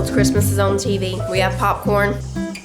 McDonald's. Christmas is on TV. We have popcorn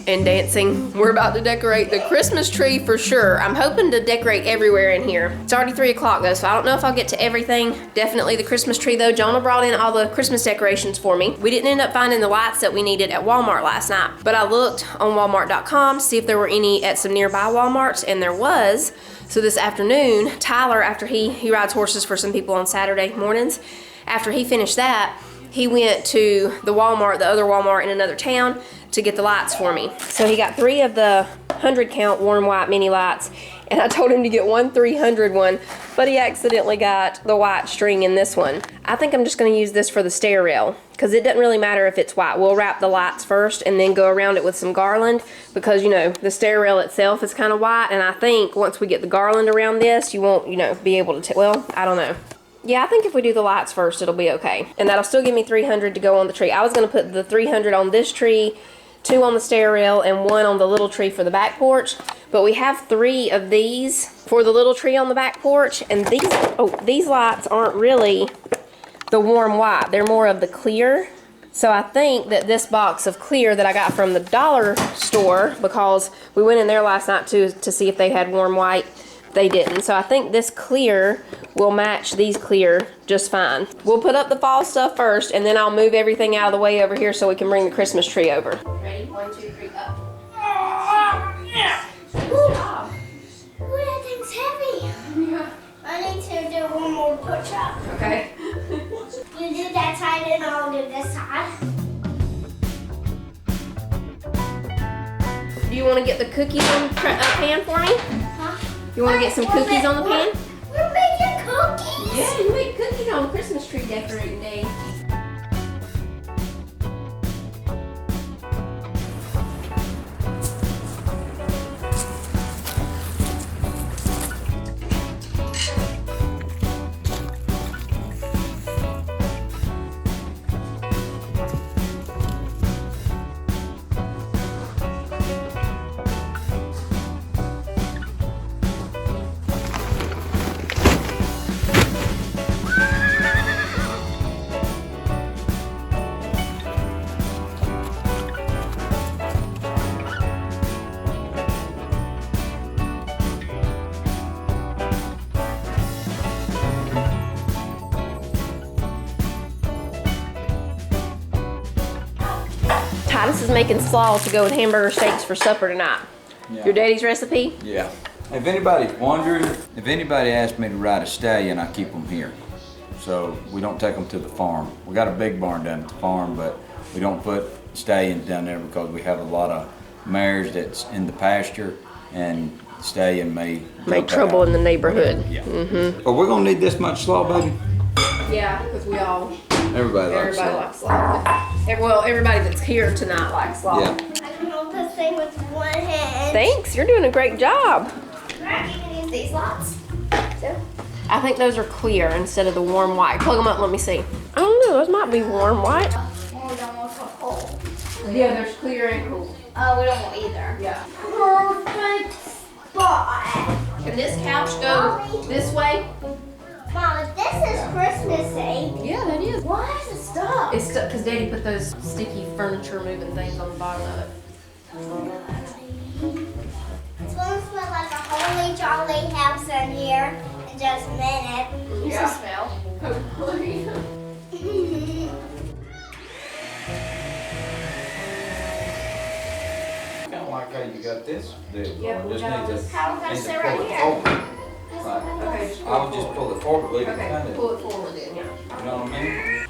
and dancing. We're about to decorate the Christmas tree for sure. I'm hoping to decorate everywhere in here. It's already 3 o'clock though, so I don't know if I'll get to everything. Definitely the Christmas tree though. Jonah brought in all the Christmas decorations for me. We didn't end up finding the lights that we needed at Walmart last night, but I looked on walmart.com to see if there were any at some nearby Walmarts, and there was. So this afternoon, Tyler, after he rides horses for some people on Saturday mornings, after he finished that, he went to the Walmart, the other Walmart in another town, to get the lights for me. So he got 3 of the 100 count warm white mini lights, and I told him to get 1 300 one, but he accidentally got the white string in this one. I think I'm just gonna use this for the stair rail, because it doesn't really matter if it's white. We'll wrap the lights first and then go around it with some garland, because you know, the stair rail itself is kind of white, and I think once we get the garland around this, you won't, you know, be able to, well, I don't know. Yeah, I think if we do the lights first, it'll be okay. And that'll still give me 300 to go on the tree. I was gonna put the 300 on this tree, 2 on the stair rail, and 1 on the little tree for the back porch. But we have 3 of these for the little tree on the back porch, and these lights aren't really the warm white. They're more of the clear. So I think that this box of clear that I got from the dollar store, because we went in there last night to see if they had warm white, they didn't. So I think this clear will match these clear just fine. We'll put up the fall stuff first, and then I'll move everything out of the way over here so we can bring the Christmas tree over. Ready? 1, 2, 3, up. Ooh, that thing's heavy. Yeah. I need to do 1 more push-up. Okay. You do that side and I'll do this side. Do you want to get the cookies on the pan for me? Huh? You want to get some cookies on the pan? We're making cookies? Yeah, you make cookies on Christmas tree decorating day. Titus is making slaws to go with hamburger steaks for supper tonight. Yeah. Your daddy's recipe? Yeah. If anybody's wondering, if anybody asks me to ride a stallion, I keep them here. So we don't take them to the farm. We got a big barn down at the farm, but we don't put stallions down there because we have a lot of mares that's in the pasture, and the stallion may Make trouble in the neighborhood. Yeah. Mm-hmm. But we're gonna need this much slaw, baby. Yeah, because we all. Everybody likes slaw. Well, everybody that's here tonight likes slaw. Yeah. I can hold this thing with 1 hand. Thanks, you're doing a great job. I can use these lots. So. I think those are clear instead of the warm white. Plug them up and let me see. I don't know, those might be warm white. Oh, we don't want cold. Yeah, there's clear and cool. Oh, we don't want either. Yeah. Perfect spot. Can this couch go this way? Mom, if this is Christmassy. Yeah, that is. Why is it stuck? It's stuck because Daddy put those sticky furniture moving things on the bottom of it. It's gonna smell like a holy jolly house in here in just a minute. Yeah. Smell. Hopefully. Kind of like how you got this deal. Yeah, we got this. How can I sit right here? Okay. I would just pull it forward, leave it Okay, kind of, pull it forward then, yeah. you know what I mean?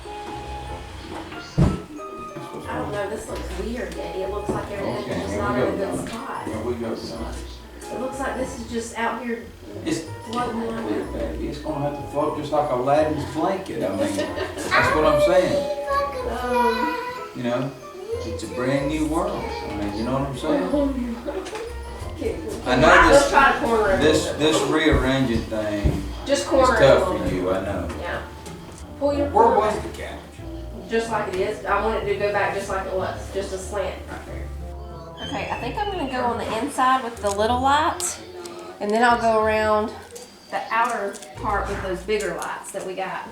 I don't know, this looks weird, Daddy. It looks like everything's Okay, just here not we in a go. good spot. Here we go, son. It looks like this is just out here It's, floating around. baby, it's gonna have to float just like Aladdin's blanket. I mean, that's what I'm saying. You know, it's a brand new world. I mean, you know what I'm saying? I know Let's try to corner it. this rearranging thing Just is corner it a tough little for bit. you, I know. Yeah. Pull your Where corner was back. the couch? Just like it is. I want it to go back just like it was. Just a slant right there. Okay, I think I'm gonna go on the inside with the little lights, and then I'll go around the outer part with those bigger lights that we got.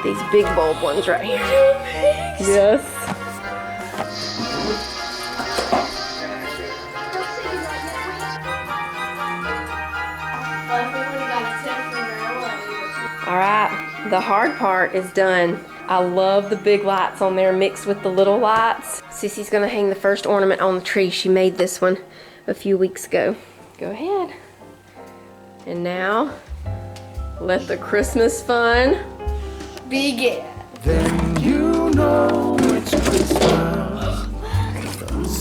These big bulb ones right here. Yes. All right, the hard part is done. I love the big lights on there mixed with the little lights. Sissy's gonna hang the first ornament on the tree. She made this one a few weeks ago. Go ahead. And now, let the Christmas fun begin. Then you know it's Christmas.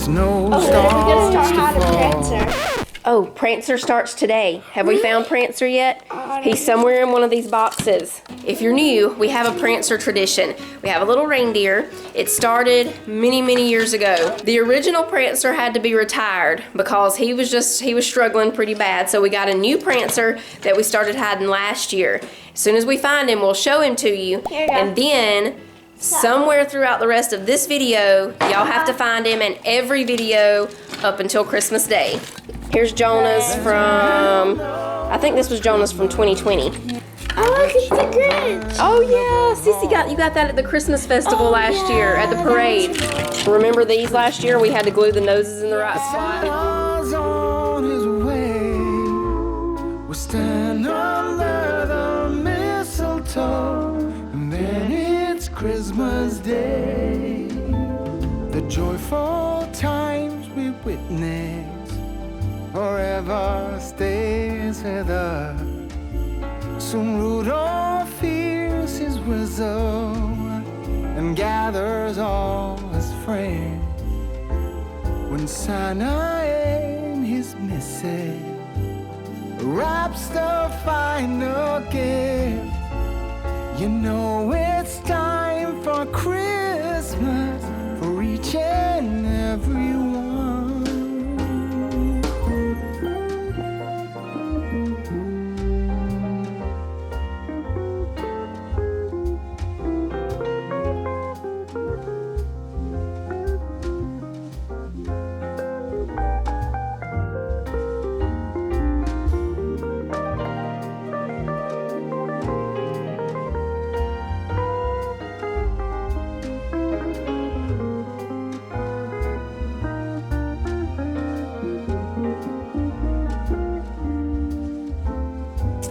Snow starts to fall. Oh, Prancer starts today. Have we found Prancer yet? He's somewhere in one of these boxes. If you're new, we have a Prancer tradition. We have a little reindeer. It started many, many years ago. The original Prancer had to be retired because he was struggling pretty bad. So we got a new Prancer that we started hiding last year. As soon as we find him, we'll show him to you. And then somewhere throughout the rest of this video, y'all have to find him in every video up until Christmas Day. Here's Jonah's from, I think this was Jonah's from 2020. Oh, look, it's the Grinch. Oh yeah, Sissy you got that at the Christmas festival last year at the parade. Remember these last year? We had to glue the noses in the right spot. Was on his way. We stand under the mistletoe, and then it's Christmas Day. The joyful times we witness forever stays with us. Soon Rudolph hears his whistle and gathers all his friends. When Santa and his missus wraps the final gift, you know it's time for Christmas for each and every one.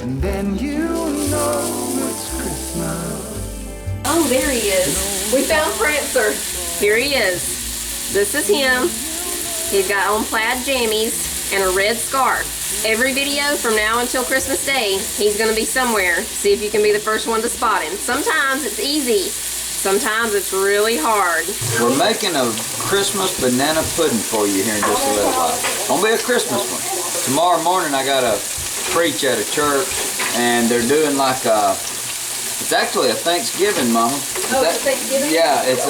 And then you know it's Christmas. Oh, there he is. We found Prancer. Here he is. This is him. He's got on plaid jammies and a red scarf. Every video from now until Christmas Day, he's gonna be somewhere. See if you can be the first one to spot him. Sometimes it's easy. Sometimes it's really hard. We're making a Christmas banana pudding for you here in just a little while. Gonna be a Christmas one. Tomorrow morning I gotta preach at a church, and they're doing like it's actually a Thanksgiving, Mama. Oh, it's Thanksgiving? Yeah, it's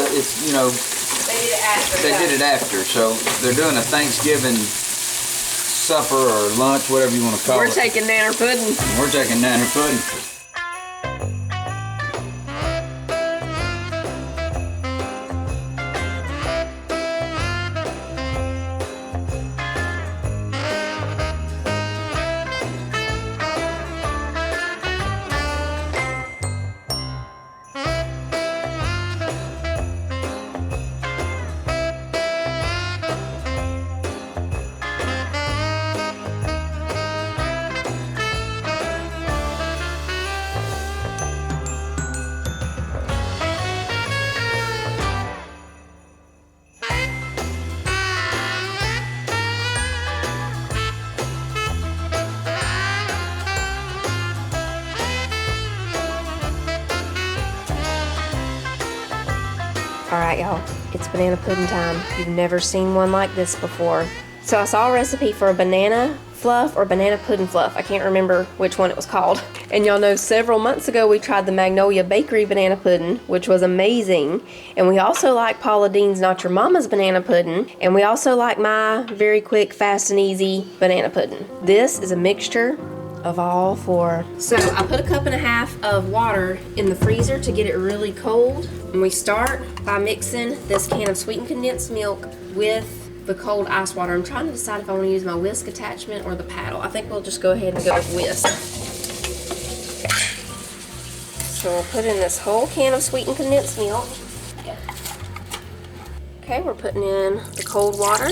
you know, They did it after. they did it after, so they're doing a Thanksgiving supper or lunch, whatever you want to call We're it. taking nanner pudding. We're taking nanner pudding. All right, y'all, it's banana pudding time. You've never seen one like this before. So I saw a recipe for a banana fluff or banana pudding fluff. I can't remember which one it was called. And y'all know several months ago we tried the Magnolia Bakery banana pudding, which was amazing. And we also like Paula Deen's Not Your Mama's banana pudding. And we also like my very quick, fast and easy banana pudding. This is a mixture of all four. So I put 1.5 cups of water in the freezer to get it really cold. And we start by mixing this can of sweetened condensed milk with the cold ice water. I'm trying to decide if I want to use my whisk attachment or the paddle. I think we'll just go ahead and go with whisk. So we'll put in this whole can of sweetened condensed milk. Okay, we're putting in the cold water.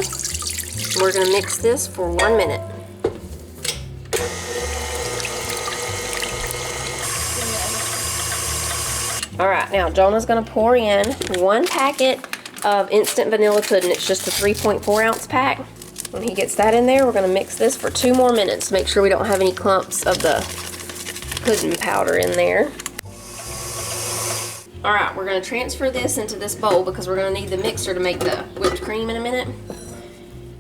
We're gonna mix this for 1 minute. All right, now Jonah's gonna pour in 1 packet of instant vanilla pudding. It's just a 3.4 ounce pack. When he gets that in there, we're gonna mix this for 2 more minutes. Make sure we don't have any clumps of the pudding powder in there. All right, we're gonna transfer this into this bowl because we're gonna need the mixer to make the whipped cream in a minute.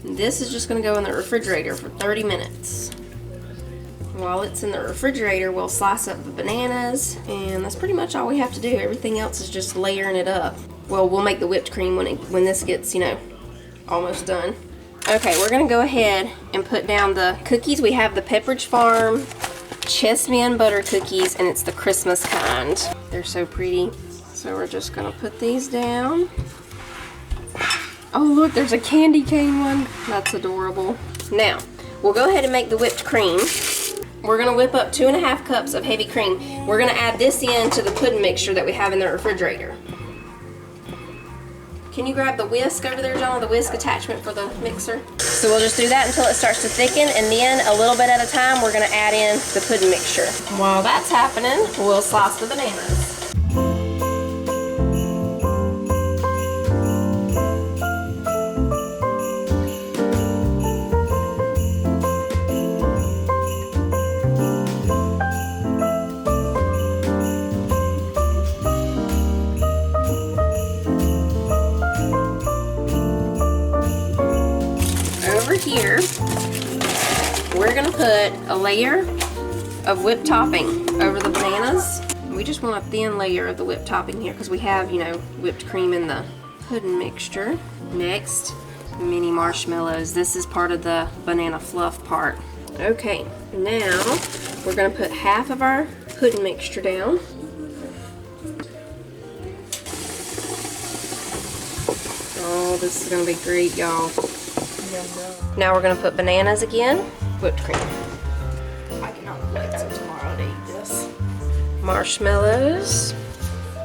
This is just gonna go in the refrigerator for 30 minutes. While it's in the refrigerator, we'll slice up the bananas, and that's pretty much all we have to do. Everything else is just layering it up. Well, we'll make the whipped cream when this gets, you know, almost done. Okay, we're gonna go ahead and put down the cookies. We have the Pepperidge Farm Chessmen butter cookies, and it's the Christmas kind. They're so pretty. So we're just gonna put these down. Oh look, there's a candy cane one. That's adorable. Now, we'll go ahead and make the whipped cream. We're gonna whip up 2.5 cups of heavy cream. We're gonna add this in to the pudding mixture that we have in the refrigerator. Can you grab the whisk over there, Jonah? The whisk attachment for the mixer? So we'll just do that until it starts to thicken, and then a little bit at a time, we're gonna add in the pudding mixture. While that's happening, we'll slice the bananas. Here, we're gonna put a layer of whipped topping over the bananas. We just want a thin layer of the whipped topping here because we have, you know, whipped cream in the pudding mixture. Next, mini marshmallows. This is part of the banana fluff part. Okay, now we're gonna put half of our pudding mixture down. Oh, this is gonna be great, y'all. Now we're gonna put bananas again, whipped cream. I cannot wait till tomorrow to eat this. Marshmallows.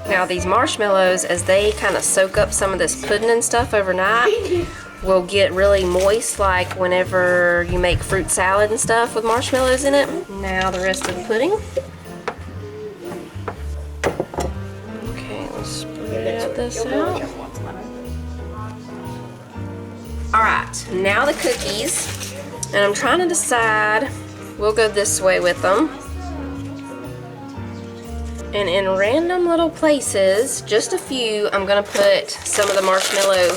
Now these marshmallows, as they kind of soak up some of this pudding and stuff overnight, will get really moist, like whenever you make fruit salad and stuff with marshmallows in it. Now the rest of the pudding. Okay, let's spread this out. Alright, now the cookies, and I'm trying to decide, we'll go this way with them. And in random little places, just a few, I'm gonna put some of the marshmallow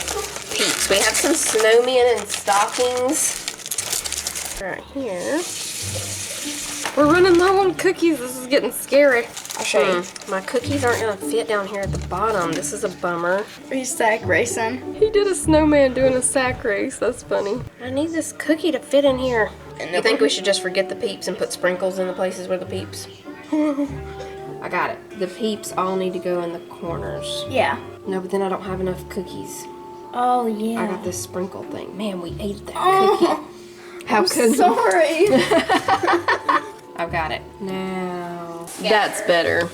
peeps. We have some snowmen and stockings right here. We're running low on cookies, this is getting scary. I'll show you. My cookies aren't gonna fit down here at the bottom. This is a bummer. Are you sack racing? He did a snowman doing a sack race. That's funny. I need this cookie to fit in here. You think we should just forget the peeps and put sprinkles in the places where the peeps? I got it. The peeps all need to go in the corners. Yeah. No, but then I don't have enough cookies. Oh, yeah. I got this sprinkle thing. Man, we ate that cookie. How could Sorry. I've got it. Now, that's better.